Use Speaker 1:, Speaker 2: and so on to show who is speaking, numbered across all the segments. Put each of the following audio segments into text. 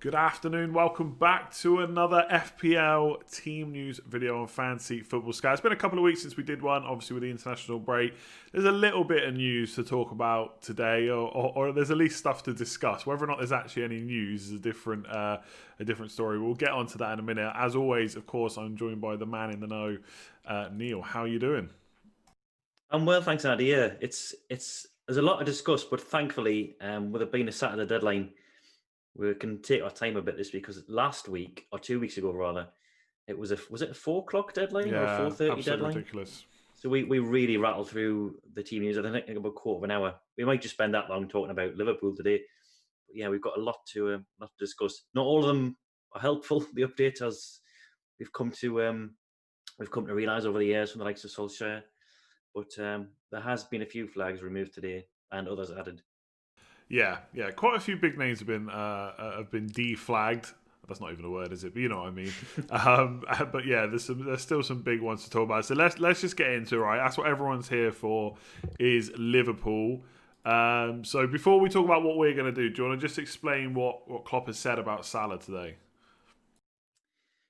Speaker 1: Good afternoon, welcome back to another FPL Team News video on Fantasy Football Sky. It's been a couple of weeks since we did one, obviously with the international break. There's a little bit of news to talk about today, or there's at least stuff to discuss. Whether or not there's actually any news is a different story. We'll get onto that in a minute. As always, of course, I'm joined by the man in the know, Neale. How are you doing?
Speaker 2: I'm well, thanks, Andy. Yeah, it's there's a lot to discuss, but thankfully, with it being a Saturday deadline, we can take our time a bit this week because last week or 2 weeks ago rather, was it a 4 o'clock deadline or a
Speaker 1: Yeah,
Speaker 2: 4:30
Speaker 1: absolutely
Speaker 2: deadline?
Speaker 1: ridiculous.
Speaker 2: So we really rattled through the team news. I think about a quarter of an hour. We might just spend that long talking about Liverpool today. But yeah, we've got a lot to discuss. Not all of them are helpful. The updates, as we've come to realise over the years from the likes of Solskjaer. But there has been a few flags removed today and others added.
Speaker 1: Yeah. Quite a few big names have been deflagged. That's not even a word, is it? But you know what I mean. But yeah, there's still some big ones to talk about. So let's just get into it, right. That's what everyone's here for, is Liverpool. So before we talk about what we're going to do you want to just explain what Klopp has said about Salah today?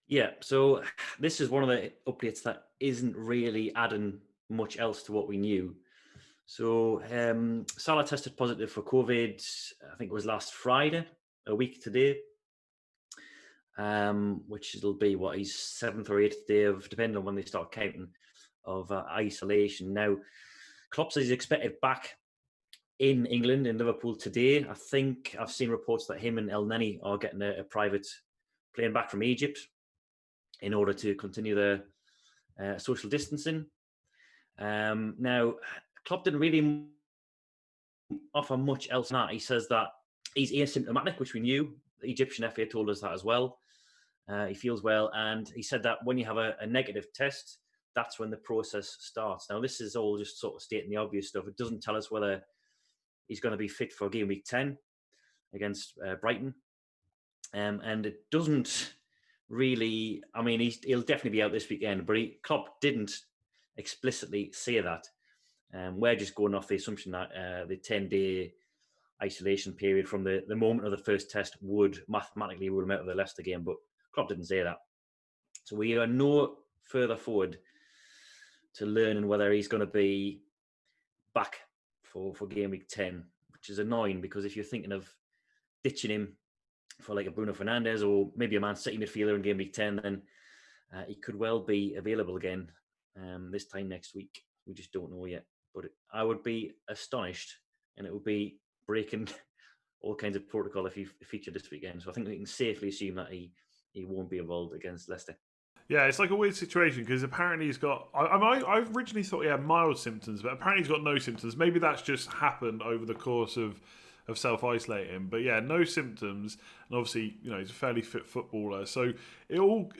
Speaker 2: Yeah, so this is one of the updates that isn't really adding much else to what we knew. So Salah tested positive for COVID, I think it was last Friday, a week today, which it'll be his seventh or eighth day of, depending on when they start counting, of isolation. Now, Klopp says he's expected back in England, in Liverpool today. I think I've seen reports that him and El Neni are getting a private plane back from Egypt in order to continue the social distancing. Now, Klopp didn't really offer much else than that. He says that he's asymptomatic, which we knew. The Egyptian FA told us that as well. He feels well, and he said that when you have a negative test, that's when the process starts. Now, this is all just sort of stating the obvious stuff. It doesn't tell us whether he's going to be fit for game week 10 against Brighton. And it doesn't really, I mean, he'll definitely be out this weekend, but Klopp didn't explicitly say that. We're just going off the assumption that the 10-day isolation period from the moment of the first test would mathematically rule him out of the Leicester game, but Klopp didn't say that. So we are no further forward to learning whether he's going to be back for game week 10, which is annoying because if you're thinking of ditching him for like a Bruno Fernandes or maybe a Man City midfielder in game week 10, then he could well be available again this time next week. We just don't know yet. But I would be astonished, and it would be breaking all kinds of protocol if he featured this weekend. So I think we can safely assume that he won't be involved against Leicester.
Speaker 1: Yeah, it's like a weird situation because apparently he's got. I originally thought he had mild symptoms, but apparently he's got no symptoms. Maybe that's just happened over the course of self-isolating. But yeah, no symptoms, and obviously he's a fairly fit footballer. So it all.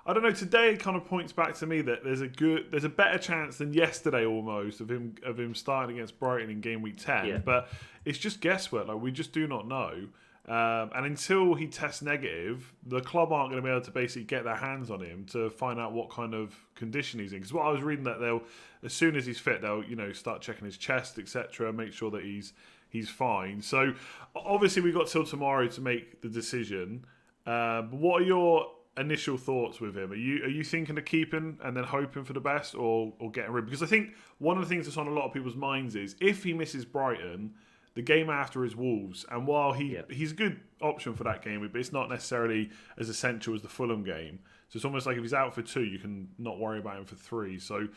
Speaker 1: I don't know. Today it kind of points back to me that there's a better chance than yesterday almost of him starting against Brighton in game week 10.
Speaker 2: Yeah.
Speaker 1: But it's just guesswork. Like we just do not know. And until he tests negative, the club aren't going to be able to basically get their hands on him to find out what kind of condition he's in. Because what I was reading that as soon as he's fit, they'll start checking his chest, etc., make sure that he's fine. So obviously we've got till tomorrow to make the decision. But what are your initial thoughts with him? Are you thinking of keeping and then hoping for the best, or getting rid? Because I think one of the things that's on a lot of people's minds is if he misses Brighton, the game after is Wolves, and while he's a good option for that game, but it's not necessarily as essential as the Fulham game. So it's almost like if he's out for 2, you can not worry about him for 3. So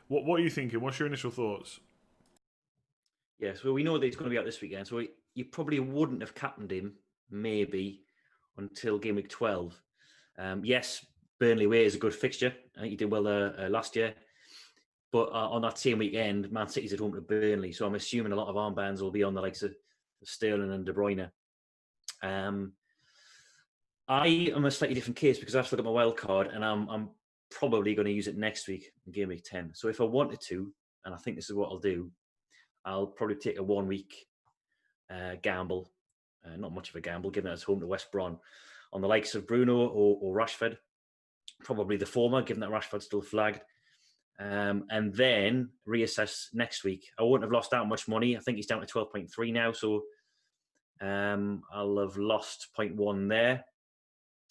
Speaker 1: what are you thinking? What's your initial thoughts?
Speaker 2: Yeah, so we know that he's going to be out this weekend. So you probably wouldn't have captained him, maybe, until game week 12. Yes, Burnley away is a good fixture. I think he did well last year. But on that same weekend, Man City's at home to Burnley. So I'm assuming a lot of armbands will be on the likes of Sterling and De Bruyne. I am a slightly different case because I've still got my wild card and I'm probably going to use it next week in game week 10. So if I wanted to, and I think this is what I'll do, I'll probably take a 1 week gamble. Not much of a gamble, given that it's home to West Brom, on the likes of Bruno or Rashford. Probably the former, given that Rashford's still flagged. And then reassess next week. I wouldn't have lost that much money. I think he's down to 12.3 now. So I'll have lost 0.1 there.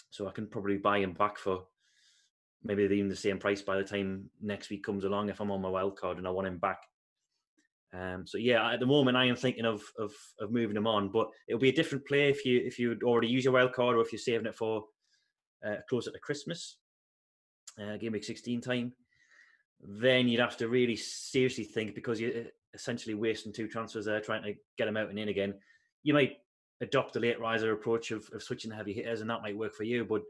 Speaker 2: So I can probably buy him back for maybe even the same price by the time next week comes along if I'm on my wild card and I want him back. So yeah, at the moment I am thinking of moving him on, but it'll be a different play if you already use your wild card or if you're saving it for closer to Christmas, game week 16 time. Then you'd have to really seriously think, because you're essentially wasting 2 transfers there trying to get them out and in again. You might adopt the late riser approach of switching heavy hitters, and that might work for you. But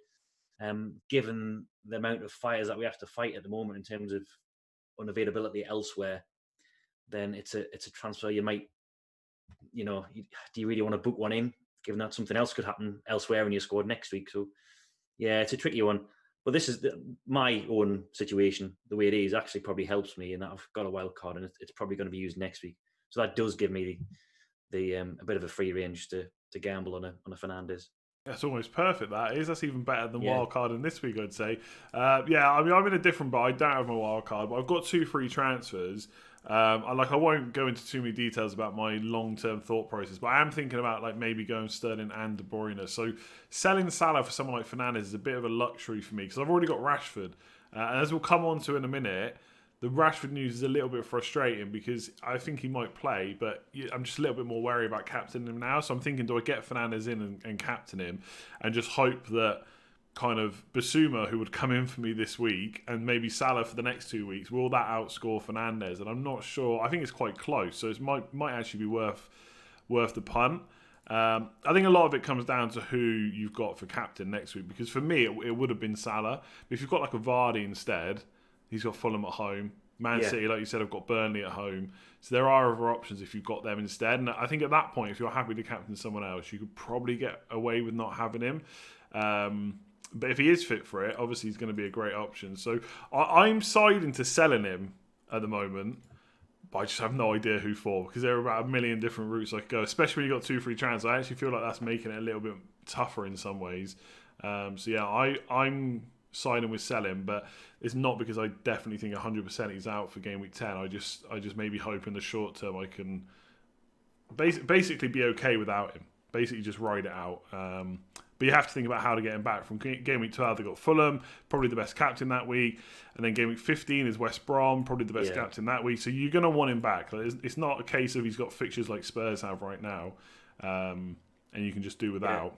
Speaker 2: given the amount of fires that we have to fight at the moment in terms of unavailability elsewhere, then it's a transfer you might, do you really want to book one in, given that something else could happen elsewhere and you scored next week? So yeah, it's a tricky one. But this is my own situation. The way it is actually probably helps me in that I've got a wild card and it's probably going to be used next week. So that does give me the a bit of a free range to gamble on a Fernandes.
Speaker 1: That's almost perfect. That's even better than wild card in this week, I'd say. I mean, I'm in a different boat. I don't have my wild card, but I've got 2 free transfers. I won't go into too many details about my long-term thought process, but I am thinking about maybe going Sterling and De Bruyne. So selling Salah for someone like Fernandes is a bit of a luxury for me because I've already got Rashford, and as we'll come on to in a minute, the Rashford news is a little bit frustrating because I think he might play, but I'm just a little bit more wary about captaining him now. So I'm thinking, do I get Fernandes in and captain him and just hope that kind of Basuma, who would come in for me this week, and maybe Salah for the next 2 weeks, will that outscore Fernandes? And I'm not sure. I think it's quite close, so it might actually be worth the punt. I think a lot of it comes down to who you've got for captain next week, because for me it would have been Salah. But if you've got a Vardy instead, he's got Fulham at home. Man City, like you said, have got Burnley at home. So there are other options if you've got them instead. And I think at that point, if you're happy to captain someone else, you could probably get away with not having him. But if he is fit for it, obviously he's going to be a great option. So I'm siding to selling him at the moment, but I just have no idea who for, because there are about a million different routes I could go, especially when you've got 2 free transfers. I actually feel like that's making it a little bit tougher in some ways. I'm siding with selling, but it's not because I definitely think 100% he's out for game week 10. I just maybe hope in the short term I can basically be okay without him. Basically just ride it out. But you have to think about how to get him back. From game week 12, they've got Fulham, probably the best captain that week. And then game week 15 is West Brom, probably the best captain that week. So you're going to want him back. it's not a case of he's got fixtures like Spurs have right now, and you can just do without.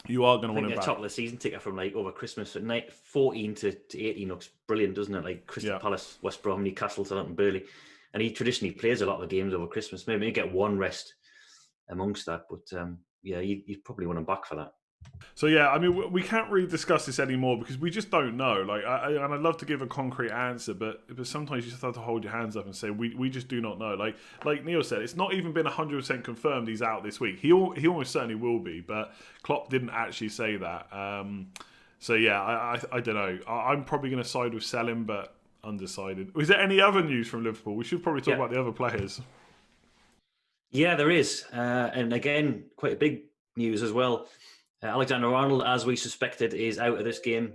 Speaker 1: You are going to want him back.
Speaker 2: Top of the season ticket from over Christmas at night, 14 to 18 looks brilliant, doesn't it? Crystal Palace, West Brom, Newcastle, Southampton, Burnley. And he traditionally plays a lot of the games over Christmas. Maybe you get one rest amongst that. But you probably want him back for that.
Speaker 1: So I mean, we can't really discuss this anymore because we just don't know. And I'd love to give a concrete answer, but sometimes you just have to hold your hands up and say we just do not know. Like Neale said, it's not even been 100% confirmed he's out this week. He almost certainly will be, but Klopp didn't actually say that. I don't know. I'm probably going to side with selling, but undecided. Was there any other news from Liverpool? We should probably talk about the other players.
Speaker 2: Yeah, there is, and again, quite a big news as well. Alexander-Arnold, as we suspected, is out of this game.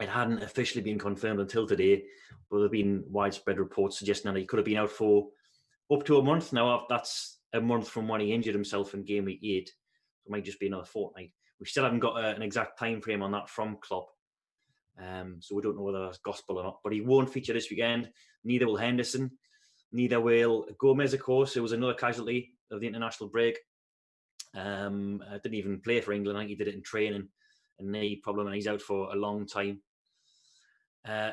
Speaker 2: It hadn't officially been confirmed until today, but there have been widespread reports suggesting that he could have been out for up to a month. Now, that's a month from when he injured himself in game week 8. So it might just be another fortnight. We still haven't got an exact time frame on that from Klopp. So we don't know whether that's gospel or not. But he won't feature this weekend. Neither will Henderson. Neither will Gomez, of course. It was another casualty of the international break. Didn't even play for England. I think he did it in training. A knee problem, and he's out for a long time.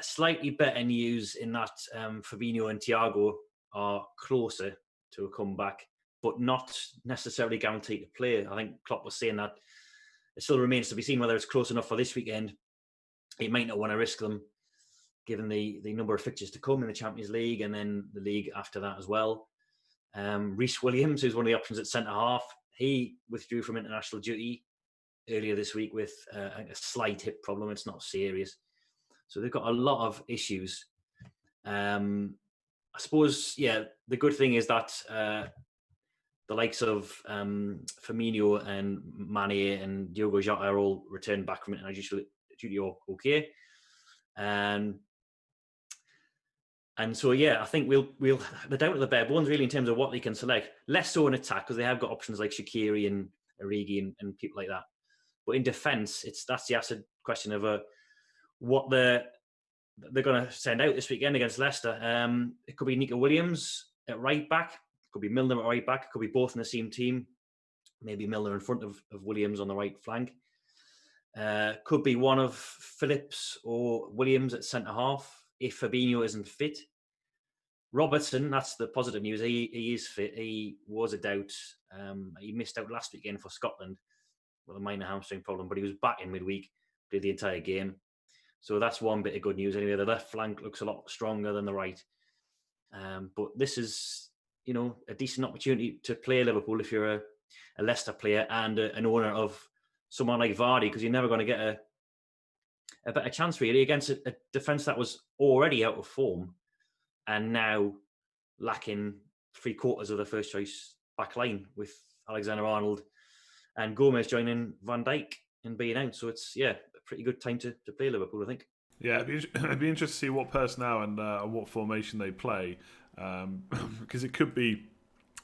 Speaker 2: Slightly better news in that Fabinho and Thiago are closer to a comeback, but not necessarily guaranteed to play. I think Klopp was saying that it still remains to be seen whether it's close enough for this weekend. He might not want to risk them, given the number of fixtures to come in the Champions League and then the league after that as well. Reese Williams, who's one of the options at centre-half, he withdrew from international duty earlier this week with a slight hip problem. It's not serious. So they've got a lot of issues. I suppose, the good thing is that the likes of Firmino and Mane and Diogo Jota are all returned back from international duty okay. And so, I think we'll the doubt of the bare bones really in terms of what they can select. Less so in attack because they have got options like Shaqiri and Origi and people like that. But in defence, that's the acid question of what they're going to send out this weekend against Leicester. It could be Neale Williams at right back. It could be Milner at right back. It could be both in the same team. Maybe Milner in front of Williams on the right flank. Could be one of Phillips or Williams at centre-half if Fabinho isn't fit. Robertson, that's the positive news. He is fit. He was a doubt. He missed out last weekend for Scotland with a minor hamstring problem, but he was back in midweek, played the entire game. So that's one bit of good news. Anyway, the left flank looks a lot stronger than the right. But this is, a decent opportunity to play Liverpool if you're a Leicester player and an owner of someone like Vardy, because you're never going to get a better chance really against a defence that was already out of form and now lacking 3/4 of the first choice back line with Alexander-Arnold and Gomez joining Van Dijk and being out. So it's, a pretty good time to play Liverpool, I think.
Speaker 1: Yeah, it'd be interesting to see what personnel and what formation they play, because it could be.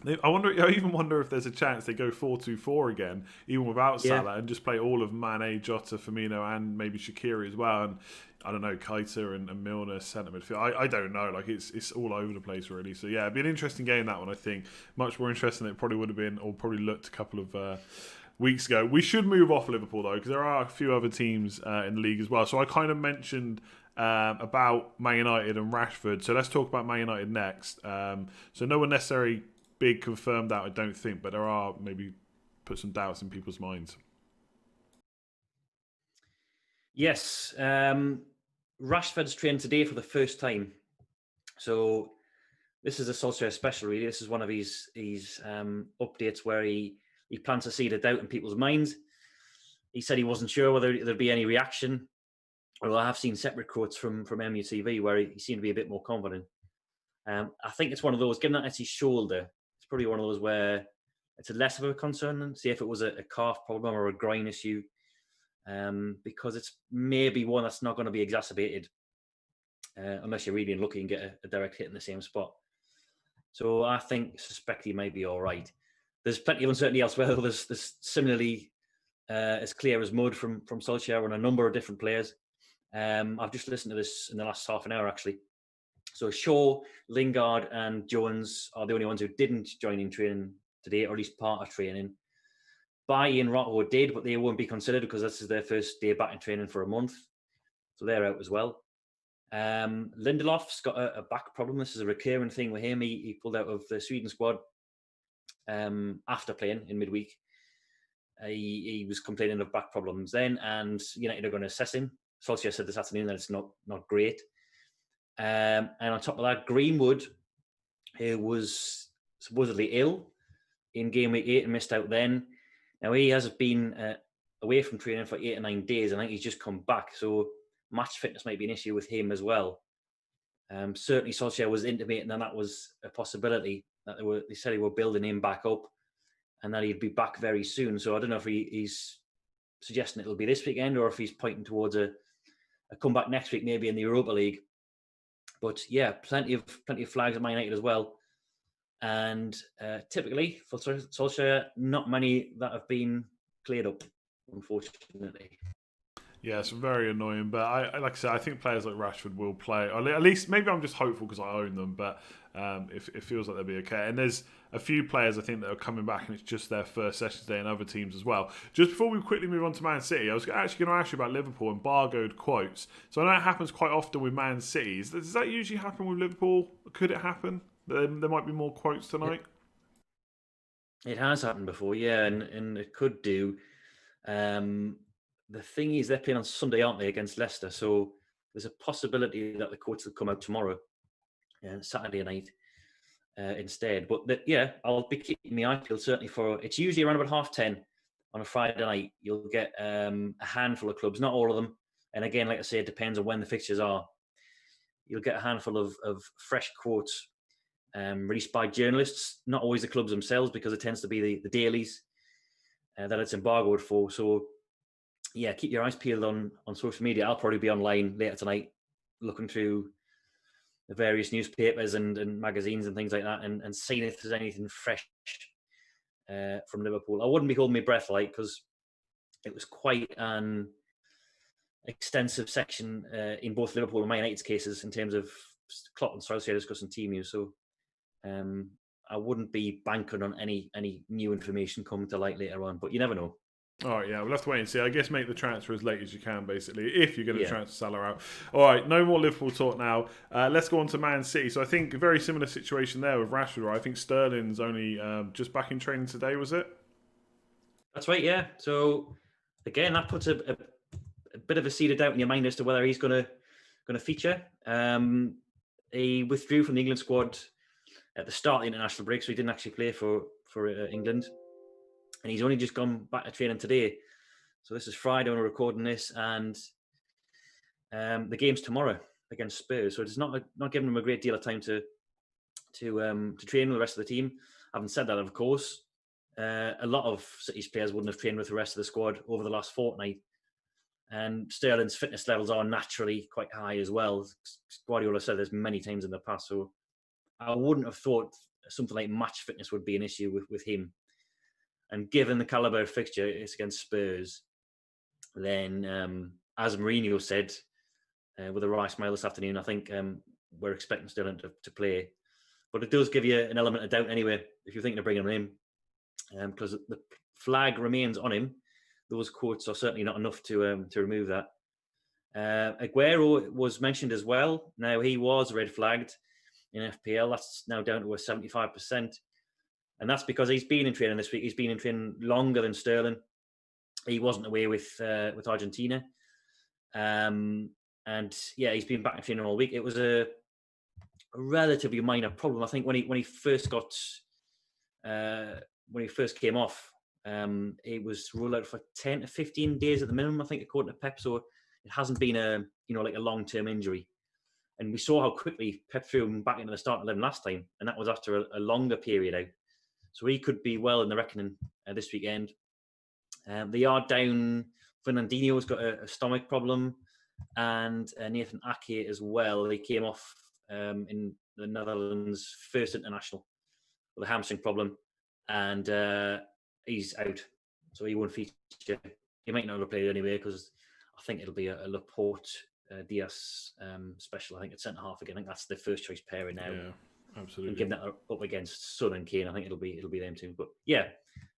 Speaker 1: I even wonder if there's a chance they go 4-2-4 again, even without Salah, and just play all of Mane, Jota, Firmino, and maybe Shaqiri as well. And I don't know, Keita and Milner centre midfield. I don't know. Like it's all over the place really. So yeah, it'd be an interesting game, that one. I think much more interesting than it probably would have been, or probably looked a couple of weeks ago. We should move off Liverpool though, because there are a few other teams in the league as well. So I kind of mentioned about Man United and Rashford. So let's talk about Man United next. So no one necessarily big confirmed that, I don't think, but there are maybe put some doubts in people's minds.
Speaker 2: Yes, Rashford's trained today for the first time. So this is a Solskjaer special, really. This is one of his updates where he plants a seed of doubt in people's minds. He said he wasn't sure whether there'd be any reaction. Although I have seen separate quotes from MUTV where he seemed to be a bit more confident. I think it's one of those, given that it's his shoulder, it's probably one of those where it's a less of a concern than, see, if it was a calf problem or a groin issue, because it's maybe one that's not going to be exacerbated unless you're really unlucky and get a direct hit in the same spot. So I suspect he might be all right. There's plenty of uncertainty elsewhere. There's similarly as clear as mud from Solskjaer on a number of different players. I've just listened to this in the last half an hour, actually. So Shaw, Lingard and Jones are the only ones who didn't join in training today, or at least part of training. Bailly and Rojo did, but they won't be considered because this is their first day back in training for a month. So they're out as well. Lindelof's got a back problem. This is a recurring thing with him. He pulled out of the Sweden squad after playing in midweek. He was complaining of back problems then, and United are going to assess him. Solskjaer said this afternoon that it's not great. And on top of that, Greenwood, who was supposedly ill in game week 8 and missed out then. Now, he has been away from training for 8 or 9 days. I think he's just come back. So match fitness might be an issue with him as well. Certainly, Solskjaer was intimating that was a possibility, that they said they were building him back up and that he'd be back very soon. So I don't know if he's suggesting it'll be this weekend or if he's pointing towards a comeback next week, maybe in the Europa League. But yeah, plenty of flags at Man United as well. And typically for Solskjaer, not many that have been cleared up, unfortunately.
Speaker 1: Yeah, it's very annoying. But I like I said, I think players like Rashford will play. At least, maybe I'm just hopeful because I own them. But it feels like they'll be okay. And there's a few players I think that are coming back, and it's just their first session day, and other teams as well. Just before we quickly move on to Man City, I was actually going to ask you about Liverpool embargoed quotes. So I know it happens quite often with Man City. Does that usually happen with Liverpool? Could it happen? There might be more quotes tonight.
Speaker 2: It has happened before, yeah, and it could do. The thing is, they're playing on Sunday, aren't they, against Leicester? So there's a possibility that the quotes will come out tomorrow, Saturday night instead. But I'll be keeping my eye peeled certainly for. It's usually around about 10:30 on a Friday night. You'll get a handful of clubs, not all of them. And again, like I say, it depends on when the fixtures are. You'll get a handful of fresh quotes released by journalists, not always the clubs themselves, because it tends to be the dailies that it's embargoed for. So, yeah, keep your eyes peeled on social media. I'll probably be online later tonight looking through the various newspapers and magazines and things like that and seeing if there's anything fresh from Liverpool. I wouldn't be holding my breath, because it was quite an extensive section in both Liverpool and Man United's cases in terms of Klopp and Solskjaer discussing team news. So I wouldn't be banking on any new information coming to light later on, but you never know.
Speaker 1: All right, yeah, we'll have to wait and see. I guess make the transfer as late as you can, basically, if you're going to
Speaker 2: Yeah.
Speaker 1: transfer Salah out. All right, no more Liverpool talk now. Let's go on to Man City. So I think a very similar situation there with Rashford. Right? I think Sterling's only just back in training today, was it?
Speaker 2: That's right, yeah. So again, that puts a bit of a seed of doubt in your mind as to whether he's going to feature. He withdrew from the England squad at the start of the international break, so he didn't actually play for England. And he's only just gone back to training today. So this is Friday when we're recording this, and the game's tomorrow against Spurs. So it's not giving him a great deal of time to train with the rest of the team. Having said that, of course, a lot of City's players wouldn't have trained with the rest of the squad over the last fortnight. And Sterling's fitness levels are naturally quite high as well. Guardiola said this many times in the past, so I wouldn't have thought something like match fitness would be an issue with him. And given the calibre of fixture it's against Spurs, then as Mourinho said with a wry smile this afternoon, I think we're expecting Sterling to play. But it does give you an element of doubt anyway if you're thinking of bringing him in, because the flag remains on him. Those quotes are certainly not enough to remove that. Aguero was mentioned as well. Now, he was red flagged in FPL. That's now down to a 75%. And that's because he's been in training this week. He's been in training longer than Sterling. He wasn't away with Argentina. And yeah, he's been back in training all week. It was a relatively minor problem. I think when he first came off, he was ruled out for 10 to 15 days at the minimum, I think, according to Pep. So it hasn't been a long-term injury. And we saw how quickly Pep threw him back into the starting 11 last time, and that was after a longer period out. So he could be well in the reckoning this weekend. They are down. Fernandinho's got a stomach problem, and Nathan Ake as well. He came off in the Netherlands' first international with a hamstring problem, and he's out, so he won't feature. He might not have played anyway because I think it'll be a Laporte Diaz special. I think it's centre half again. I think that's the first choice pairing now.
Speaker 1: Yeah, absolutely.
Speaker 2: And given that up against Son and Kane, I think it'll be them two. But yeah,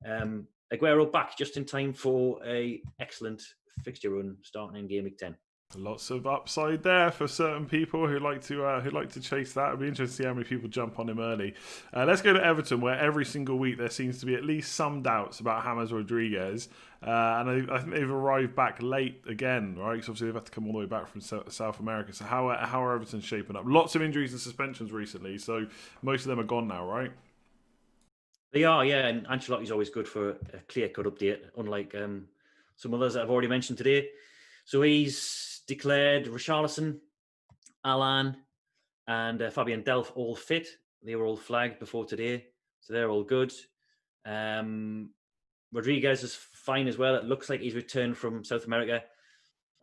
Speaker 2: Aguero back just in time for a excellent fixture run starting in game week 10.
Speaker 1: Lots of upside there for certain people who like to chase that. It'd be interesting to see how many people jump on him early. Let's go to Everton, where every single week there seems to be at least some doubts about James Rodriguez, and I think they've arrived back late again, right? Because obviously they've had to come all the way back from South America. So how are Everton shaping up? Lots of injuries and suspensions recently, so most of them are gone now, right?
Speaker 2: They are, yeah. And Ancelotti's always good for a clear-cut update, unlike some others that I've already mentioned today. So he's declared Richarlison, Alan, and Fabian Delph all fit. They were all flagged before today, so they're all good. Rodriguez is fine as well. It looks like he's returned from South America.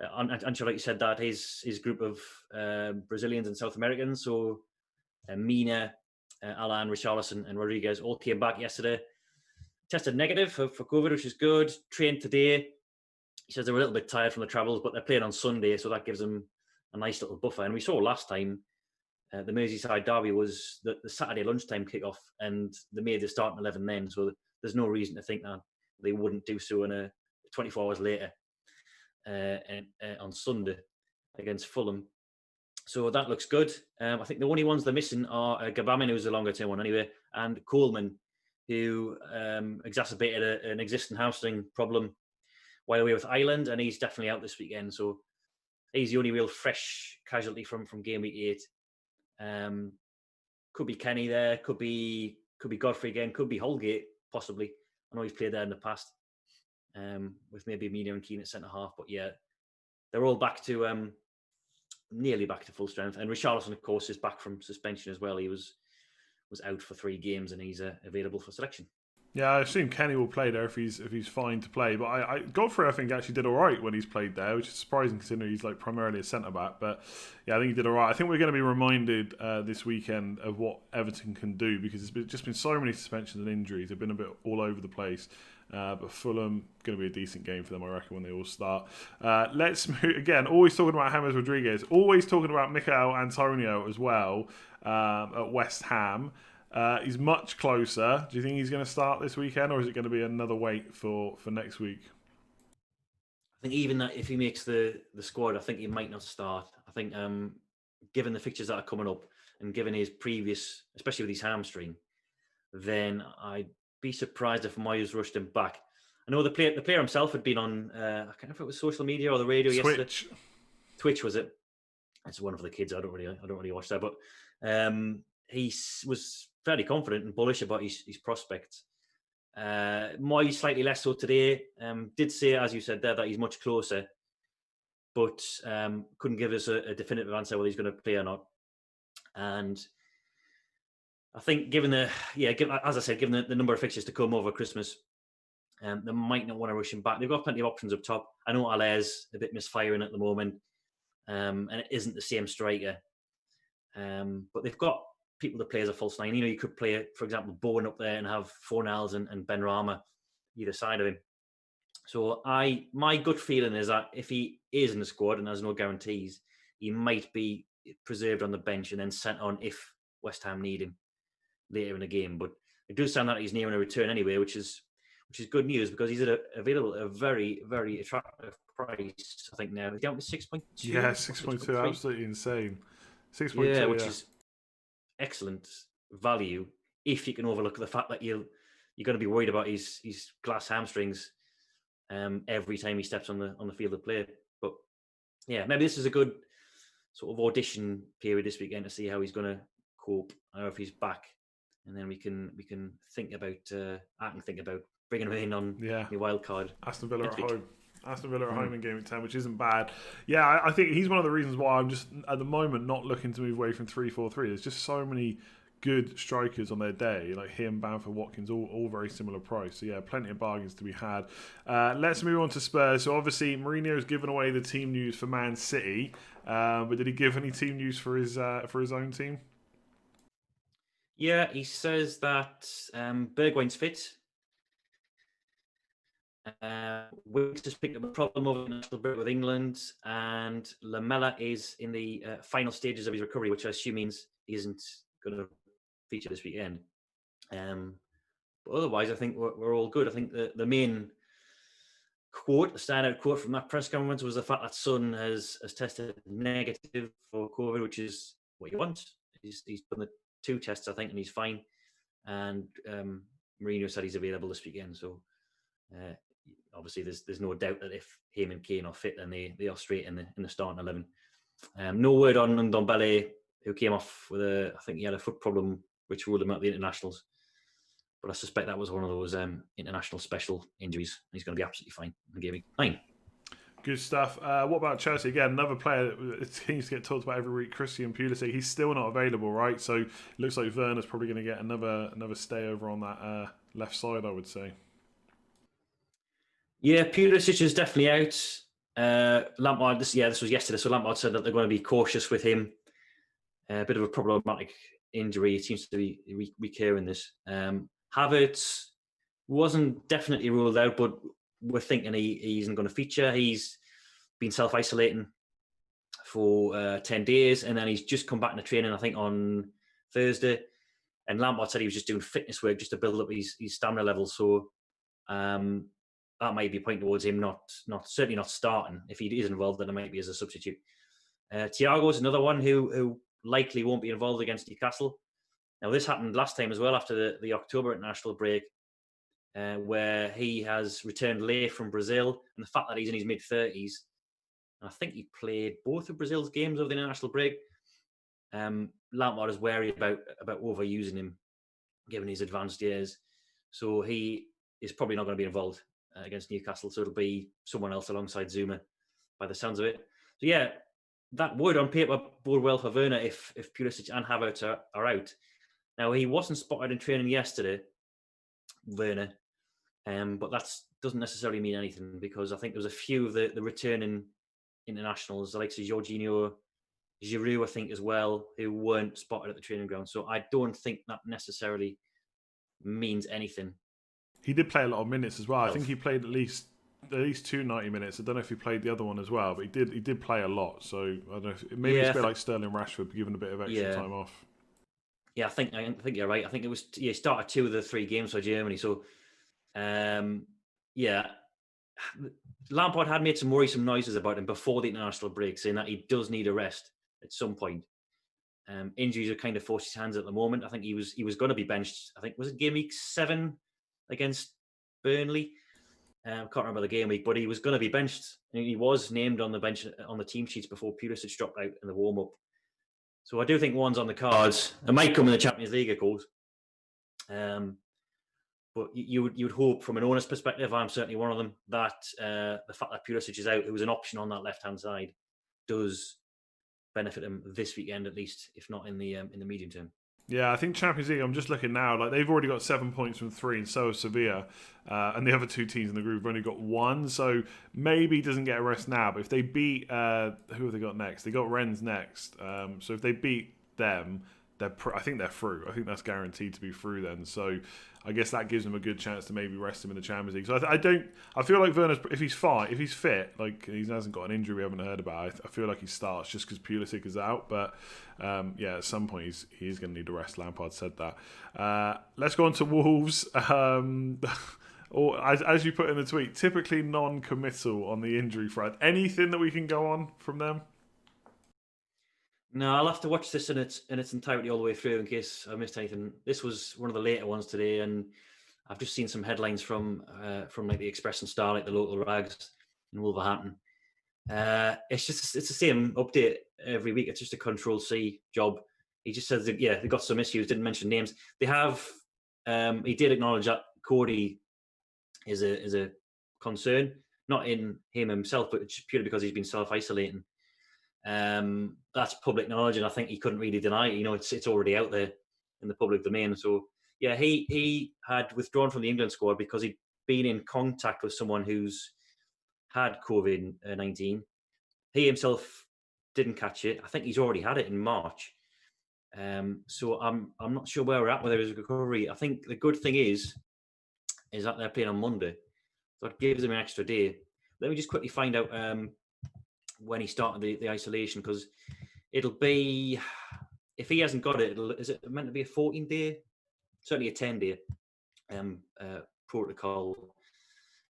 Speaker 2: Ancelotti said that his group of Brazilians and South Americans, so Mina, Alan, Richarlison, and Rodriguez all came back yesterday. Tested negative for COVID, which is good. Trained today. He says they were a little bit tired from the travels, but they're playing on Sunday, so that gives them a nice little buffer. And we saw last time, the Merseyside derby was the Saturday lunchtime kickoff, and they made the starting 11 then, so there's no reason to think that they wouldn't do so in a 24 hours later on Sunday against Fulham. So that looks good. I think the only ones they're missing are Gabamin, who's a longer-term one anyway, and Coleman, who exacerbated an existing hamstring problem while away with Ireland, and he's definitely out this weekend. So he's the only real fresh casualty from game week 8. Could be Kenny there, could be Godfrey again, could be Holgate possibly. I know he's played there in the past with maybe Mina and Keane at centre half, but yeah, they're all back to nearly back to full strength. And Richarlison, of course, is back from suspension as well. He was out for 3 games, and he's available for selection.
Speaker 1: Yeah, I assume Kenny will play there if he's fine to play. But Godfrey, I think, actually did all right when he's played there, which is surprising considering he's like primarily a centre back. But yeah, I think he did all right. I think we're going to be reminded this weekend of what Everton can do because just been so many suspensions and injuries. They've been a bit all over the place. But Fulham going to be a decent game for them, I reckon, when they all start. Let's move again. Always talking about James Rodriguez. Always talking about Mikel Antonio as well at West Ham. He's much closer. Do you think he's going to start this weekend, or is it going to be another wait for next week?
Speaker 2: I think even that if he makes the squad, I think he might not start. I think given the fixtures that are coming up and given his previous, especially with his hamstring, then I'd be surprised if Moyes rushed him back. I know the player himself had been on, I can't remember if it was social media or the radio yesterday. Twitch was it? It's one for the kids. I don't really watch that, but he was fairly confident and bullish about his prospects. Moyes slightly less so today. Did say, as you said there, that he's much closer, but couldn't give us a definitive answer whether he's going to play or not. And I think, given the number of fixtures to come over Christmas, they might not want to rush him back. They've got plenty of options up top. I know Alai's a bit misfiring at the moment, and it isn't the same striker. But they've got people to play as a false nine. You could play, for example, Bowen up there and have Fornals and Ben Rama either side of him. So my gut feeling is that if he is in the squad and there's no guarantees, he might be preserved on the bench and then sent on if West Ham need him later in the game. But it does sound like he's nearing a return anyway, which is good news because he's available at a very, very attractive price. I think now he's down to 6.2.
Speaker 1: Yeah, 6.2, absolutely insane. 6.2,
Speaker 2: yeah, which is excellent value if you can overlook the fact that you're going to be worried about his glass hamstrings every time he steps on the field of play. But yeah, maybe this is a good sort of audition period this weekend to see how he's going to cope, or if he's back, and then we can think about. I can think about bringing him in on the wild card.
Speaker 1: Aston Villa at home. Aston Villa at home in Game Week 10, which isn't bad. Yeah, I think he's one of the reasons why I'm just at the moment not looking to move away from 3-4-3. There's just so many good strikers on their day, like him, Bamford, Watkins, all very similar price. So yeah, plenty of bargains to be had. Let's move on to Spurs. So obviously Mourinho's given away the team news for Man City, but did he give any team news for his own team?
Speaker 2: Yeah, he says that Bergwijn's fit. Winks has picked up a problem over the national break with England, and Lamela is in the final stages of his recovery, which I assume means he isn't going to feature this weekend. But otherwise, I think we're all good. I think the main quote, the standout quote from that press conference was the fact that Son has tested negative for COVID, which is what you want. He's done the 2 tests, I think, and he's fine. And Mourinho said he's available this weekend. So obviously, there's no doubt that if him and Kane are fit, then they are straight in the starting 11. No word on Ndombele, who came off with I think he had a foot problem, which ruled him out of the internationals. But I suspect that was one of those international special injuries. He's going to be absolutely fine in Game Week 9.
Speaker 1: Good stuff. What about Chelsea? Again, another player that seems to get talked about every week, Christian Pulisic. He's still not available, right? So it looks like Werner's probably going to get another stay over on that left side, I would say.
Speaker 2: Yeah, Pulisic is definitely out. Lampard, this was yesterday, so Lampard said that they're going to be cautious with him. A bit of a problematic injury. It seems to be recurring this. Havertz wasn't definitely ruled out, but we're thinking he isn't going to feature. He's been self-isolating for 10 days, and then he's just come back into training, I think, on Thursday. And Lampard said he was just doing fitness work just to build up his stamina levels. So that might be a point towards him certainly not starting. If he is involved, then it might be as a substitute. Thiago's another one who likely won't be involved against Newcastle. Now, this happened last time as well after the October international break, where he has returned late from Brazil, and the fact that he's in his mid-30s, and I think he played both of Brazil's games over the international break. Lampard is wary about overusing him, given his advanced years. So he is probably not going to be involved against Newcastle. So it'll be someone else alongside Zuma, by the sounds of it. So yeah, that would on paper bode well for Werner if Pulisic and Havertz are out. Now, he wasn't spotted in training yesterday, Werner. But that doesn't necessarily mean anything, because I think there was a few of the returning internationals, the likes of Jorginho, Giroud, I think as well, who weren't spotted at the training ground. So I don't think that necessarily means anything.
Speaker 1: He did play a lot of minutes as well. I think he played at least 90 minutes. I don't know if he played the other one as well, but he did play a lot. So I don't know if maybe it's a bit like Sterling Rashford, given a bit of extra time off.
Speaker 2: Yeah, I think you're right. I think it was he started 2 of the 3 games for Germany. So Lampard had made some worrisome noises about him before the international break, saying that he does need a rest at some point. Injuries are kind of forced his hands at the moment. I think he was going to be benched. I think was it game week 7 against Burnley. Can't remember the game week, but he was going to be benched. And he was named on the bench on the team sheets before Pulisic dropped out in the warm up. So I do think one's on the cards. It might come in the Champions League, of course. But you would hope, from an owner's perspective, I'm certainly one of them, that the fact that Pulisic is out, who was an option on that left hand side, does benefit him this weekend at least, if not in the medium term.
Speaker 1: Yeah, I think Champions League, I'm just looking now, like they've already got 7 points from 3, and so has Sevilla. And the other 2 teams in the group have only got 1, so maybe he doesn't get a rest now. But if they beat, who have they got next? They got Rennes next. So if they beat them, I think they're through. I think that's guaranteed to be through then. So I guess that gives them a good chance to maybe rest him in the Champions League. So I feel like Werner's, if he's fit, like he hasn't got an injury we haven't heard about, I feel like he starts just because Pulisic is out. But at some point he is going to need a rest. Lampard said that. Let's go on to Wolves. Or as you put in the tweet, typically non-committal on the injury front. Anything that we can go on from them?
Speaker 2: No, I'll have to watch this in its entirety all the way through in case I missed anything. This was one of the later ones today, and I've just seen some headlines from like the Express and Star, like the local rags in Wolverhampton. It's the same update every week. It's just a Control C job. He just says that, they got some issues. Didn't mention names. They have. He did acknowledge that Cody is a concern, not in him himself, but purely because he's been self-isolating. That's public knowledge, and I think he couldn't really deny it. It's already out there in the public domain. So he had withdrawn from the England squad because he'd been in contact with someone who's had COVID-19. He himself didn't catch it. I think he's already had it in March. So I'm not sure where we're at with his recovery. I think the good thing is that they're playing on Monday, so it gives him an extra day. Let me just quickly find out when he started the isolation, because it'll be, if he hasn't got it, is it meant to be a 14-day, certainly a 10-day protocol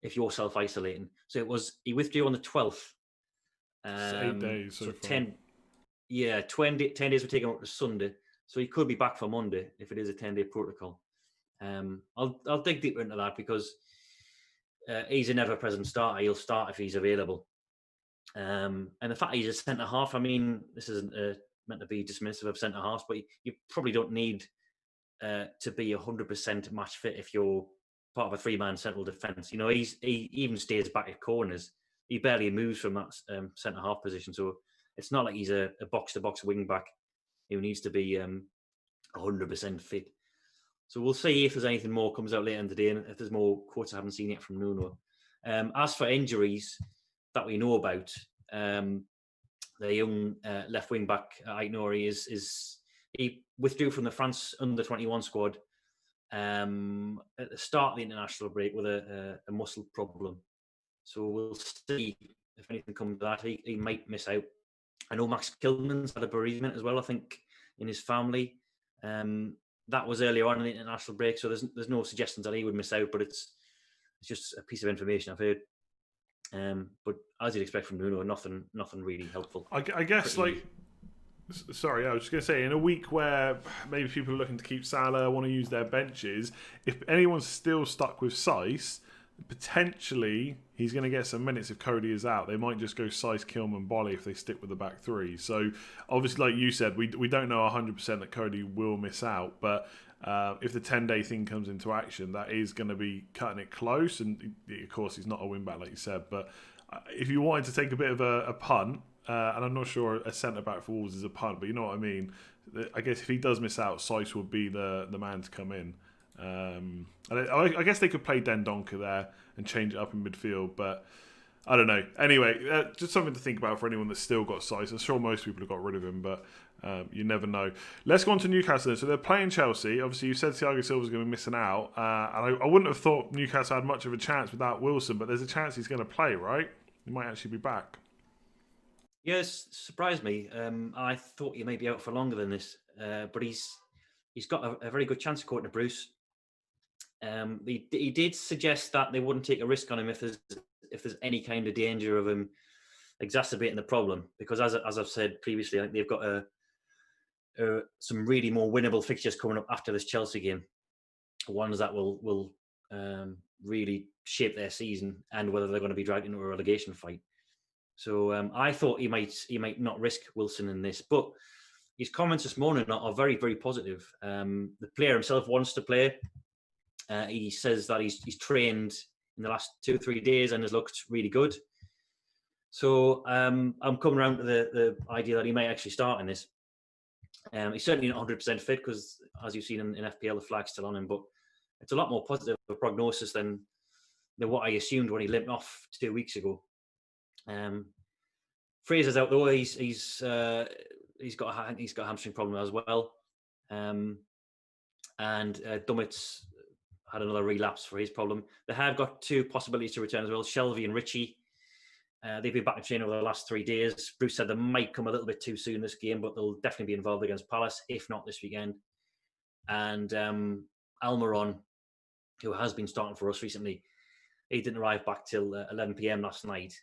Speaker 2: if you're self-isolating. So he withdrew on the 12th.
Speaker 1: 8 days so far.
Speaker 2: 10 days were taken up to Sunday, so he could be back for Monday if it is a 10-day protocol. I'll dig deeper into that, because he's a never-present starter. He'll start if he's available. And the fact he's a centre-half, I mean, this isn't meant to be dismissive of centre-halves, but you probably don't need to be 100% match fit if you're part of a 3-man central defence. He even stays back at corners. He barely moves from that centre-half position, so it's not like he's a box-to-box wing-back who needs to be 100% fit. So we'll see if there's anything more comes out later in the day, and if there's more quotes I haven't seen yet from Nuno. As for injuries that we know about, the young left wing back Aït-Nouri he withdrew from the France under-21 squad at the start of the international break with a muscle problem. So we'll see if anything comes of that. He might miss out. I know Max Kilman's had a bereavement as well, I think, in his family. That was earlier on in the international break, so there's no suggestions that he would miss out, but it's just a piece of information I've heard. But as you'd expect from Nuno, nothing really helpful.
Speaker 1: I guess, sorry, I was just going to say, in a week where maybe people are looking to keep Salah, want to use their benches, if anyone's still stuck with Saiss, potentially he's going to get some minutes if Cody is out. They might just go Saiss, Kilman, Bolly if they stick with the back 3. So obviously, like you said, we don't know 100% that Cody will miss out, but if the 10-day thing comes into action, that is going to be cutting it close. And of course, he's not a wing-back like you said, but if you wanted to take a bit of a punt, and I'm not sure a centre-back for Wolves is a punt, but you know what I mean. I guess if he does miss out, Saiss would be the man to come in. I guess they could play Dendoncker there and change it up in midfield, but I don't know. Anyway, just something to think about for anyone that's still got size. I'm sure most people have got rid of him, but you never know. Let's go on to Newcastle. So they're playing Chelsea. Obviously, you said Thiago Silva's going to be missing out. And I wouldn't have thought Newcastle had much of a chance without Wilson, but there's a chance he's going to play, right? He might actually be back.
Speaker 2: Yes, surprised me. I thought he may be out for longer than this, but he's got a very good chance according to Bruce. He did suggest that they wouldn't take a risk on him if there's any kind of danger of him exacerbating the problem, because as I've said previously, I think they've got some really more winnable fixtures coming up after this Chelsea game, ones that will really shape their season and whether they're going to be dragged into a relegation fight. So I thought he might not risk Wilson in this, but his comments this morning are very, very positive. The player himself wants to play. He says that he's trained in the last 2 or 3 days and has looked really good. So I'm coming around to the idea that he may actually start in this. He's certainly not 100% fit because, as you've seen in FPL, the flag's still on him, but it's a lot more positive a prognosis than what I assumed when he limped off 2 weeks ago. Fraser's out though. He's got a hamstring problem as well, and Dummett's had another relapse for his problem. They have got 2 possibilities to return as well: Shelvey and Ritchie. They've been back in training over the last 3 days. Bruce said they might come a little bit too soon this game, but they'll definitely be involved against Palace, if not this weekend. And Almiron, who has been starting for us recently, he didn't arrive back till 11 p.m. last night.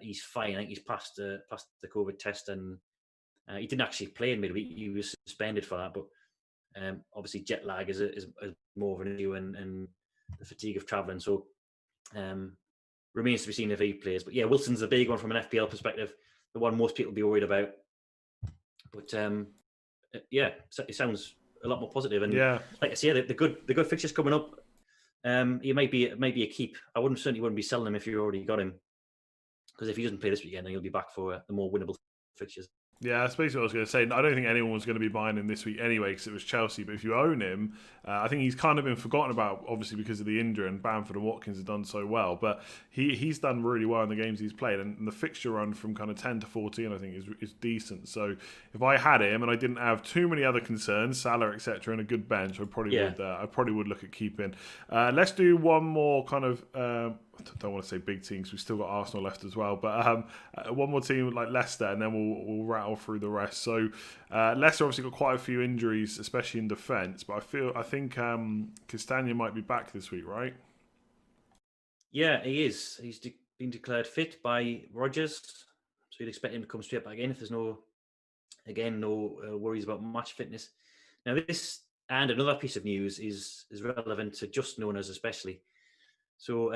Speaker 2: He's fine. I think he's passed the COVID test, and he didn't actually play in midweek. He was suspended for that, but obviously jet lag is more of an issue, and the fatigue of travelling. So remains to be seen if he plays. But yeah, Wilson's a big one from an FPL perspective, the one most people will be worried about. But yeah, it sounds a lot more positive. And like I say, the good fixtures coming up. He might be a keep. I certainly wouldn't be selling him if you already got him, because if he doesn't play this weekend, then he'll be back for the more winnable fixtures.
Speaker 1: Yeah, that's basically what I was going to say. I don't think anyone was going to be buying him this week anyway because it was Chelsea. But if you own him, I think he's kind of been forgotten about, obviously, because of the injury, and Bamford and Watkins have done so well. But he's done really well in the games he's played. And the fixture run from kind of 10 to 14, I think, is decent. So if I had him and I didn't have too many other concerns, Salah, etc., and a good bench, I probably would look at keeping. Let's do one more kind of... I don't want to say big teams. We've still got Arsenal left as well, but one more team like Leicester, and then we'll rattle through the rest. So Leicester obviously got quite a few injuries, especially in defence. But I think Castagna might be back this week, right?
Speaker 2: Yeah, he is. He's been declared fit by Rodgers, so you'd expect him to come straight back in if there's no worries about match fitness. Now this and another piece of news is relevant to Justin owners especially. So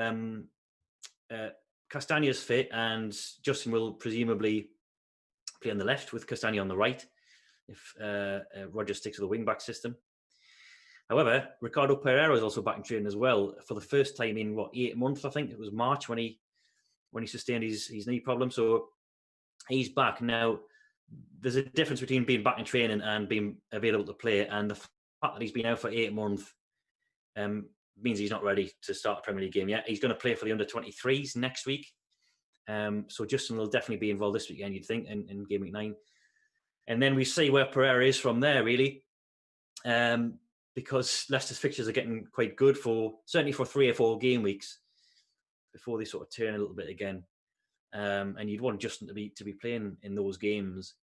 Speaker 2: Castagna's fit, and Justin will presumably play on the left with Castagna on the right if Rodgers sticks to the wing-back system. However, Ricardo Pereira is also back in training as well for the first time in 8 months. I think it was March when he sustained his knee problem. So he's back now. There's a difference between being back in training and being available to play, and the fact that he's been out for 8 months means he's not ready to start a Premier League game yet. He's going to play for the under-23s next week. So Justin will definitely be involved this weekend, you'd think, in Game Week 9. And then we see where Pereira is from there, really. Because Leicester's fixtures are getting quite good certainly for 3 or 4 game weeks before they sort of turn a little bit again. And you'd want Justin to be playing in those games.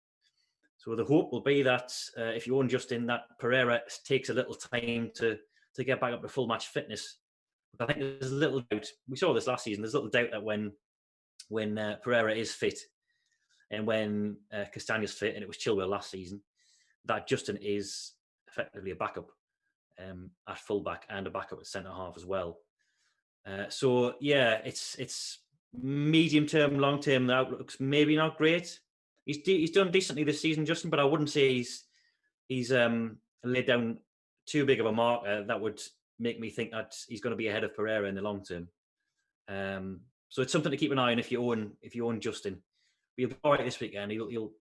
Speaker 2: So the hope will be that if you own Justin, that Pereira takes a little time to get back up to full match fitness. But I think there's a little doubt. We saw this last season. There's a little doubt that when Pereira is fit and when Castagna's fit, and it was Chilwell last season, that Justin is effectively a backup at fullback and a backup at centre half as well. So yeah, it's medium term, long term. The outlook's maybe not great. He's done decently this season, Justin, but I wouldn't say he's laid down too big of a marker that would make me think that he's going to be ahead of Pereira in the long term. So it's something to keep an eye on if you own Justin. He'll be all right this weekend. He'll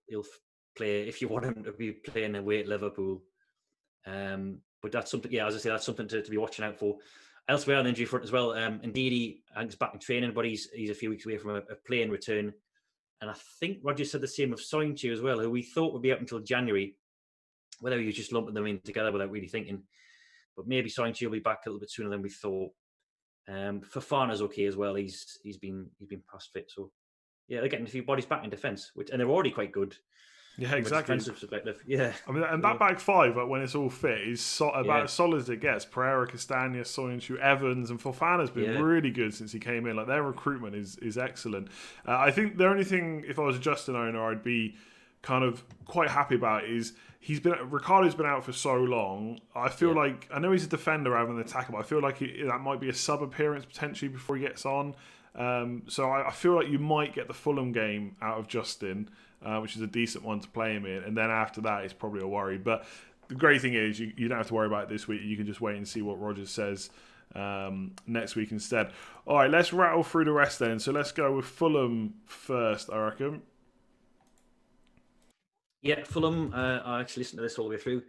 Speaker 2: play if you want him to be playing away at Liverpool. But that's something, as I say, that's something to be watching out for. Elsewhere on the injury front as well, Ndidi, I think, is back in training, but he's a few weeks away from a playing return. And I think Roger said the same of Soinchu as well, who we thought would be out until January, whether he was just lumping them in together without really thinking. But maybe Soinchu will be back a little bit sooner than we thought. Fofana's okay as well. He's been past fit. So yeah, they're getting a few bodies back in defence, and they're already quite good.
Speaker 1: Yeah,
Speaker 2: from
Speaker 1: exactly.
Speaker 2: A defensive perspective. Yeah.
Speaker 1: I mean, and that back five, when it's all fit, is about as solid as it gets. Pereira, Castagna, Soyuncu, Evans, and Fofana's been really good since he came in. Like, their recruitment is excellent. I think the only thing, if I was a Justin owner, I'd be kind of quite happy about is Ricardo's been out for so long. I feel like, I know he's a defender rather than an attacker, but I feel like that might be a sub appearance potentially before he gets on. So I feel like you might get the Fulham game out of Justin, which is a decent one to play him in, and then after that it's probably a worry. But the great thing is you don't have to worry about it this week. You can just wait and see what Rodgers says next week instead. All right, let's rattle through the rest then. So let's go with Fulham first, I reckon.
Speaker 2: Yeah, Fulham, I actually listened to this all the way through.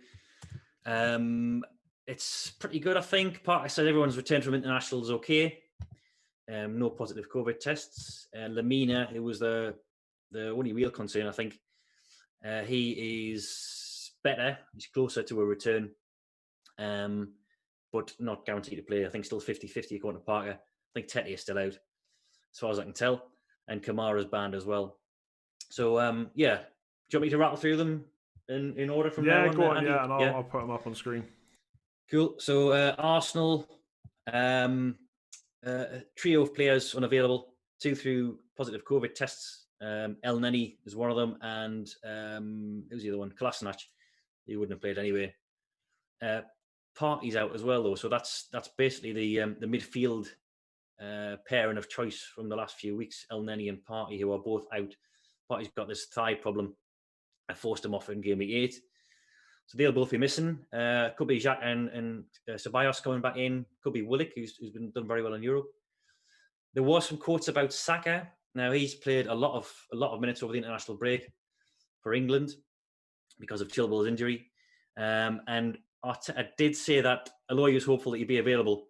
Speaker 2: It's pretty good, I think. I said everyone's return from international is okay. No positive COVID tests. Lamina, who was the only real concern, I think, he is better. He's closer to a return, but not guaranteed to play. I think still 50-50 according to Parker. I think Tete is still out, as far as I can tell, and Kamara's banned as well. So, yeah. Do you want me to rattle through them in order from now on?
Speaker 1: Go on, and I'll put them up on screen.
Speaker 2: Cool. So, Arsenal, trio of players unavailable, 2 through positive COVID tests. El Neni is one of them, and who's the other one? Kolasinac. He wouldn't have played anyway. Partey's out as well, though, so that's basically the midfield pairing of choice from the last few weeks. El Neni and Partey, who are both out. Partey's got this thigh problem. I forced him off in game week 8. So they'll both be missing. Could be Jacques and Ceballos coming back in. Could be Willock, who's been done very well in Europe. There was some quotes about Saka. Now, he's played a lot of minutes over the international break for England because of Chilwell's injury. And I did say that, although he was hopeful that he'd be available,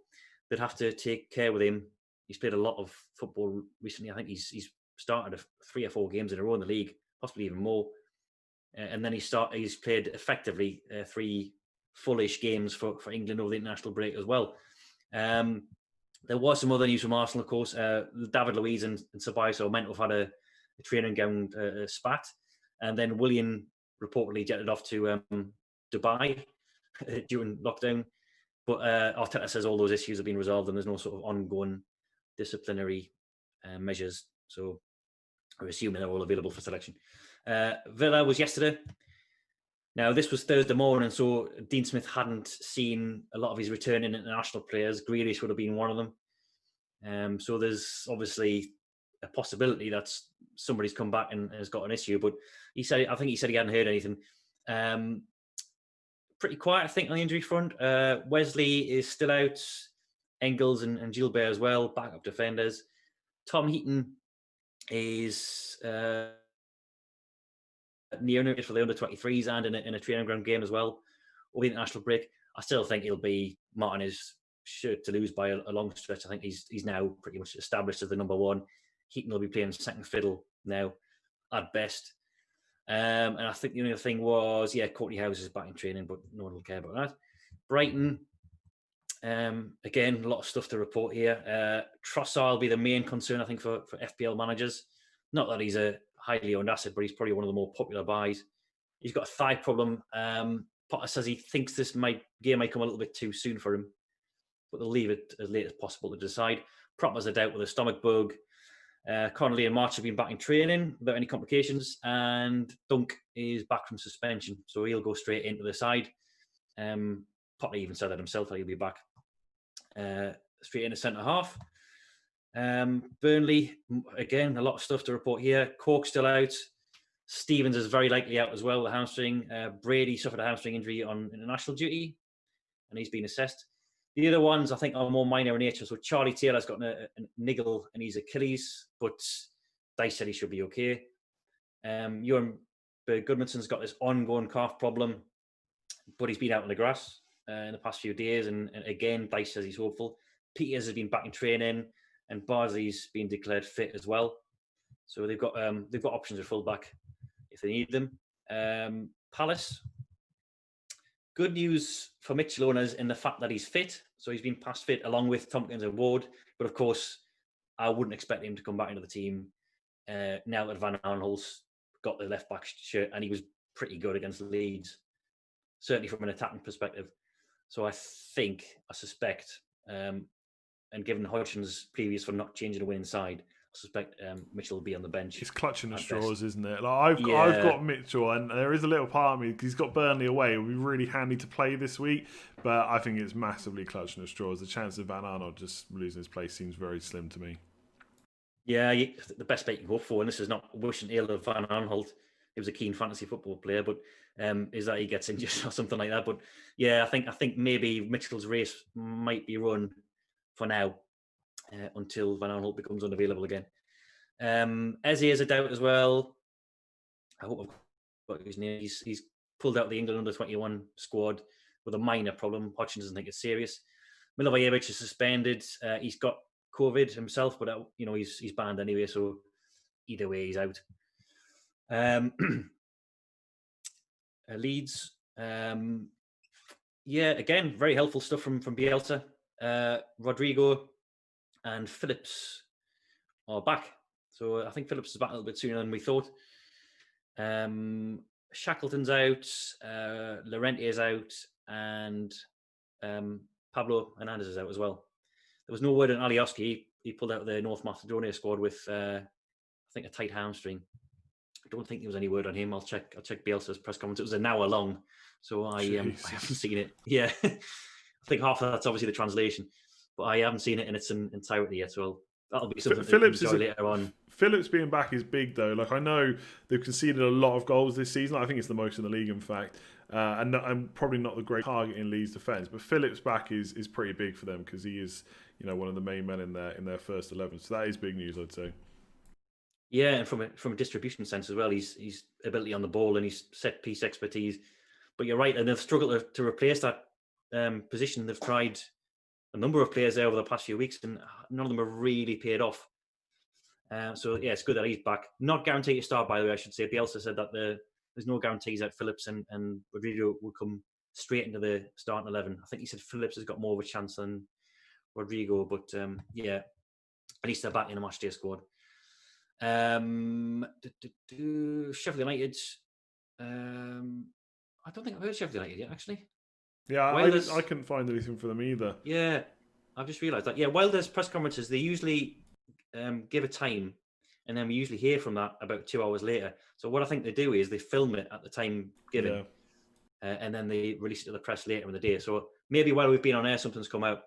Speaker 2: they'd have to take care with him. He's played a lot of football recently. I think he's started 3 or 4 games in a row in the league, possibly even more. And then he's played effectively 3 fullish games for England over the international break as well. There was some other news from Arsenal, of course. David Luiz and Ceballos are meant to have had a training ground spat. And then Willian reportedly jetted off to Dubai during lockdown. But Arteta says all those issues have been resolved and there's no sort of ongoing disciplinary measures. So we're assuming they're all available for selection. Villa was yesterday. Now, this was Thursday morning, so Dean Smith hadn't seen a lot of his returning international players. Grealish would have been one of them. So there's obviously a possibility that somebody's come back and has got an issue. But I think he said he hadn't heard anything. Pretty quiet, I think, on the injury front. Wesley is still out. Engels and Gilbert as well, backup defenders. Tom Heaton is near for the under-23s and in a training ground game as well over the international break. I still think he'll be Martinez sure to lose by a long stretch. I think he's now pretty much established as the number 1. Heaton will be playing second fiddle now at best. And I think the only thing was, Courtney House is back in training, but no one will care about that. Brighton, again, a lot of stuff to report here. Trossard will be the main concern, I think, for FPL managers. Not that he's a highly owned asset, but he's probably one of the more popular buys. He's got a thigh problem. Potter says he thinks this game might come a little bit too soon for him, but they'll leave it as late as possible to decide. Propper's a doubt with a stomach bug. Connolly and March have been back in training without any complications, and Dunk is back from suspension, so he'll go straight into the side. Potter even said that himself, that he'll be back straight into centre half. Burnley, again, a lot of stuff to report here. Cork's still out. Stevens is very likely out as well, the hamstring. Brady suffered a hamstring injury on international duty, and he's been assessed. The other ones, I think, are more minor in nature. So Charlie Taylor's got a niggle in his Achilles, but Dice said he should be okay. Johan Goodmanson's got this ongoing calf problem, but he's been out on the grass. in the past few days, and again, Dice says he's hopeful. Peters has been back in training, and Barsley's been declared fit as well. So they've got options at fullback if they need them. Palace. Good news for Mitchell owners in the fact that he's fit. So he's been past fit along with Tompkins and Ward. But of course, I wouldn't expect him to come back into the team now that Van Aanholt's got the left back shirt, and he was pretty good against Leeds, certainly from an attacking perspective. So I suspect, and given Hodgson's previous for not changing the winning side, I suspect Mitchell will be on the bench.
Speaker 1: It's clutching at straws, isn't it? Like I've got Mitchell, and there is a little part of me because he's got Burnley away. It would be really handy to play this week, but I think it's massively clutching at straws. The chance of Van Aanholt just losing his place seems very slim to me.
Speaker 2: Yeah, the best bet you can hope for, and this is not wishing ill of Van Aanholt. He was a keen fantasy football player, but is that he gets injured or something like that. But yeah, I think maybe Mitchell's race might be run for now until Van Aanholt becomes unavailable again. Eze is a doubt as well. I hope I've got his name. He's pulled out the England under-21 squad with a minor problem. Hodgson doesn't think it's serious. Milivojevic is suspended. He's got COVID himself, but he's banned anyway. So either way, he's out. Leeds. Again, very helpful stuff from Bielsa. Rodrigo and Phillips are back. So I think Phillips is back a little bit sooner than we thought. Shackleton's out, Llorente is out, and Pablo Hernandez is out as well. There was no word on Alioski. He pulled out the North Macedonia squad with, I think, a tight hamstring. I don't think there was any word on him. I'll check Bielsa's press conference. It was an hour long, so I haven't seen it. Yeah, I think half of that's obviously the translation, but I haven't seen it in its entirety yet. So that'll be something Phillips to enjoy later on.
Speaker 1: Phillips being back is big, though. Like, I know they've conceded a lot of goals this season. I think it's the most in the league, in fact. And probably not the great target in Leeds' defence. But Phillips back is pretty big for them because he is, one of the main men in their first 11. So that is big news, I'd say.
Speaker 2: Yeah, and from a distribution sense as well, he's ability on the ball and he's set piece expertise. But you're right, and they've struggled to replace that position. They've tried a number of players there over the past few weeks, and none of them have really paid off. So yeah, it's good that he's back. Not guaranteed to start, by the way. I should say. Bielsa said that there's no guarantees that Phillips and Rodrigo will come straight into the starting 11. I think he said Phillips has got more of a chance than Rodrigo, but yeah, at least they're back in a matchday squad. Sheffield United. I don't think I've heard Sheffield United yet, actually.
Speaker 1: Yeah, I couldn't find anything for them either.
Speaker 2: Yeah, I've just realised that. Yeah, Wilder's press conferences, they usually give a time, and then we usually hear from that about 2 hours later. So what I think they do is they film it at the time given, and then they release it to the press later in the day. So maybe while we've been on air, something's come out.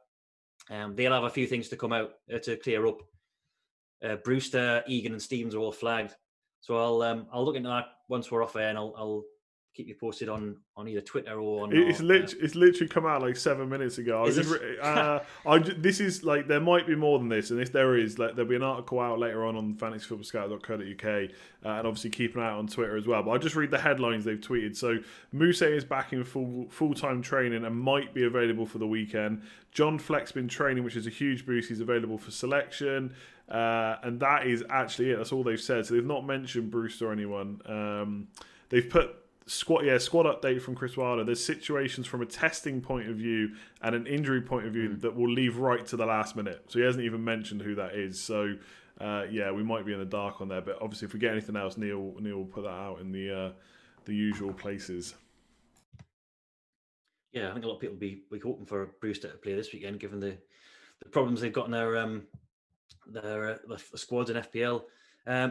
Speaker 2: They'll have a few things to come out to clear up. Brewster, Egan, and Stevens are all flagged. So I'll look into that once we're off air, and I'll keep you posted on either Twitter or on.
Speaker 1: It's literally come out like 7 minutes ago. This is like, there might be more than this, and if there is, like, there'll be an article out later on fantasyfootballscout.co.uk, and obviously keep an eye out on Twitter as well. But I'll just read the headlines they've tweeted. So Mousse is back in full-time training and might be available for the weekend. John Fleck's been training, which is a huge boost. He's available for selection. And that is actually it. That's all they've said. So they've not mentioned Brewster or anyone. They've put squad update from Chris Wilder. There's situations from a testing point of view and an injury point of view that will leave right to the last minute. So he hasn't even mentioned who that is. So we might be in the dark on there. But obviously, if we get anything else, Neale will put that out in the usual places.
Speaker 2: Yeah, I think a lot of people will be hoping for Brewster to play this weekend, given the problems they've got in their squads in FPL.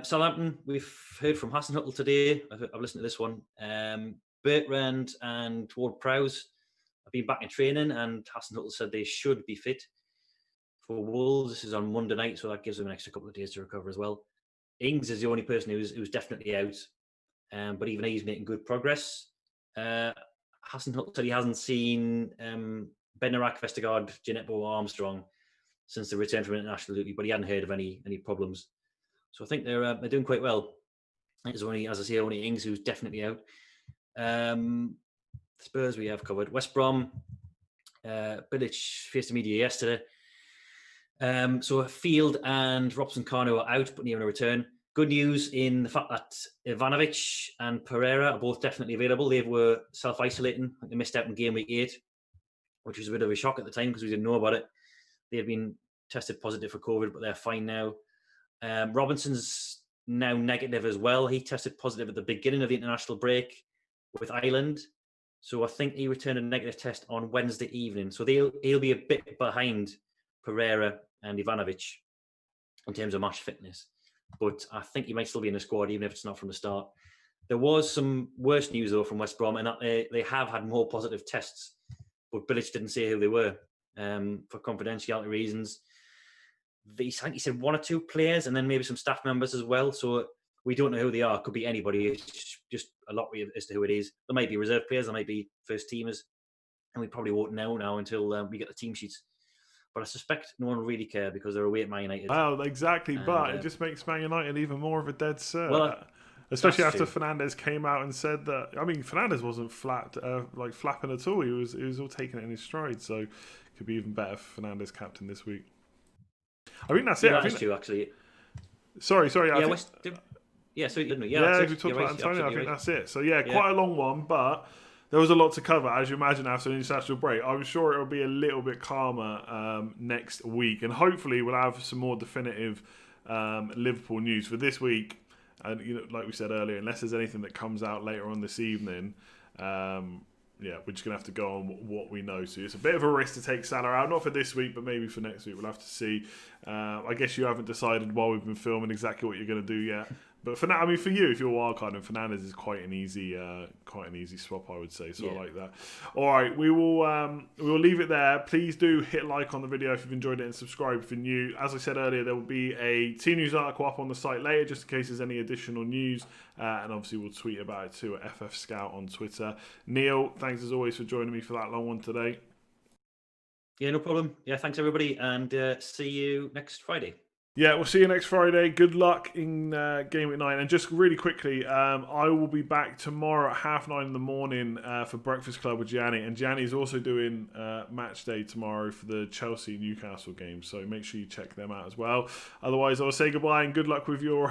Speaker 2: Southampton, we've heard from Hasenhüttl today. I've listened to this one. Bertrand and Ward-Prowse have been back in training, and Hasenhüttl said they should be fit for Wolves. This is on Monday night, so that gives them an extra couple of days to recover as well. Ings is the only person who's definitely out, but even he's making good progress. Hasenhüttl said he hasn't seen Bednarak, Vestergaard, Gineppo, or Armstrong since the return from international duty, but he hadn't heard of any problems. So I think they're doing quite well. There's only, as I say, only Ings who's definitely out. Spurs we have covered. West Brom, Bilic faced the media yesterday. So Field and Robson Kanu are out, but near a return. Good news in the fact that Ivanovic and Pereira are both definitely available. They were self-isolating. They missed out in game week 8, which was a bit of a shock at the time because we didn't know about it. They had been tested positive for COVID, but they're fine now. Robinson's now negative as well. He tested positive at the beginning of the international break with Ireland. So I think he returned a negative test on Wednesday evening. So he'll be a bit behind Pereira and Ivanovic in terms of match fitness. But I think he might still be in the squad, even if it's not from the start. There was some worse news, though, from West Brom, and that they have had more positive tests. But Bilic didn't say who they were for confidentiality reasons. I think he said 1 or 2 players and then maybe some staff members as well. So we don't know who they are. It could be anybody. It's just a lottery as to who it is. There might be reserve players. There might be first teamers. And we probably won't know now until we get the team sheets. But I suspect no one will really care because they're away at Man United.
Speaker 1: Well, exactly. But it just makes Man United even more of a dead cert.
Speaker 2: Well,
Speaker 1: especially after Fernandes came out and said that. I mean, Fernandes wasn't flapping at all. He was all taking it in his stride. So it could be even better for Fernandes captain this week. I think that's it.
Speaker 2: That's true, actually.
Speaker 1: Sorry.
Speaker 2: So we talked
Speaker 1: about Antonio. I think that's it. So quite a long one, but there was a lot to cover, as you imagine, after the international break. I'm sure it'll be a little bit calmer next week, and hopefully we'll have some more definitive Liverpool news for this week. And like we said earlier, unless there's anything that comes out later on this evening, we're just going to have to go on what we know. So it's a bit of a risk to take Salah out, not for this week, but maybe for next week. We'll have to see. I guess you haven't decided while we've been filming exactly what you're going to do yet. But for now, I mean, for you, if you're wildcarding, Fernandes is quite an easy swap, I would say. So I like that. All right, we will leave it there. Please do hit like on the video if you've enjoyed it and subscribe if you're new. As I said earlier, there will be a team news article up on the site later, just in case there's any additional news. And obviously, we'll tweet about it too at FF Scout on Twitter. Neale, thanks as always for joining me for that long one today.
Speaker 2: Yeah, no problem. Yeah, thanks everybody, and see you next Friday.
Speaker 1: Yeah, we'll see you next Friday. Good luck in Game Week 9. And just really quickly, I will be back tomorrow at 9:30 in the morning for Breakfast Club with Gianni. And Gianni's also doing match day tomorrow for the Chelsea-Newcastle game. So make sure you check them out as well. Otherwise, I'll say goodbye and good luck with your